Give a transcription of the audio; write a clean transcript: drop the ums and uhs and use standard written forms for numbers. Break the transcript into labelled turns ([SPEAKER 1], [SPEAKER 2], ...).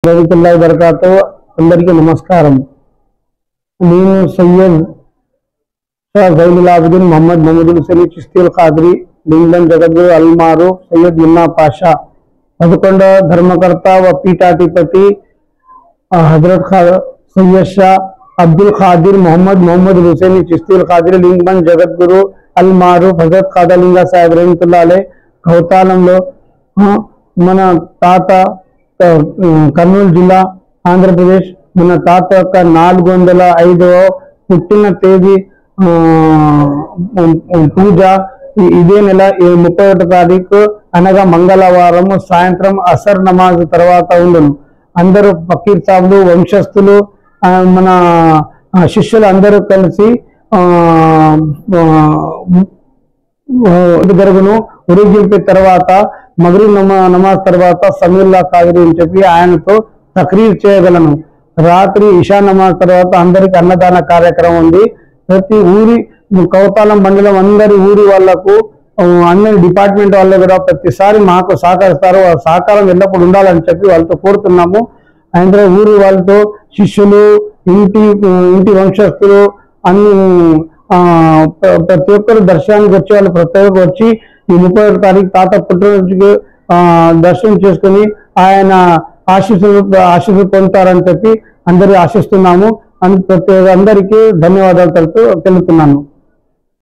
[SPEAKER 1] రహమతుల్లాహి వబరకాతు అందరికీ నమస్కారం। నేను సయ్యద్ షా జైనుల్ ఆబిదీన్ మొహమ్మద్ మహమూద్ హుస్సేన్ చిశ్తీ అల్ ఖాద్రీ లింగన్ జగద్గురు అల్ మారూఫ్ సయ్యద్ మున్నా పాషా 11వ ధర్మకర్త व పీఠాధిపతి हजरत सैयद शाह अब्दुल खादिर मोहम्मद हुसैन चिश्ती अल खादिर लिंगन जगद्गुरु अल मारूफ हजरत खादा लिंगा साहेब रहमतुल्लाह अलैह కౌతాలంలో మన తాత కర్నూలు జిల్లా ఆంధ్రప్రదేశ్ మన తాత యొక్క 405వ పుట్టిన తేదీ పూజ ఇదే నెల 31వ తారీఖు అనగా మంగళవారం సాయంత్రం అసర్ నమాజ్ తర్వాత ఉండును। అందరూ ఫకీర్ సాబులు వంశస్థులు మన శిష్యులు అందరూ కలిసి జరుగును। ఊరేగింపు తర్వాత మగ్రిబ్ నమాజ్ తర్వాత సమీల్లా ఖాదిరి అని చెప్పి ఆయనతో తక్రీర్ చేయగలను। రాత్రి ఇషా నమాజ్ తర్వాత అందరికి అన్నదాన కార్యక్రమం ఉంది। ప్రతి ఊరి కౌతాలం మండలం అందరి ఊరి వాళ్లకు అన్ని డిపార్ట్మెంట్ వాళ్ళు కూడా ప్రతిసారి మాకు సహకరిస్తారు, ఆ సహకారం ఎల్లప్పుడు ఉండాలని చెప్పి వాళ్ళతో కోరుతున్నాము। అందరూ ఊరి వాళ్ళతో శిష్యులు ఇంటి వంశస్థులు అన్ని ప్రతి ఒక్కరు దర్శనానికి వచ్చి వాళ్ళు ప్రతి ఒక్కరు వచ్చి ఈ 31వ తారీఖు తాత పుట్టినరోజుకి దర్శనం చేసుకుని ఆయన ఆశీస్సులు పొందుతారని చెప్పి అందరూ ఆశిస్తున్నాము। ప్రతి అందరికీ ధన్యవాదాలు తెలుపుతున్నాను।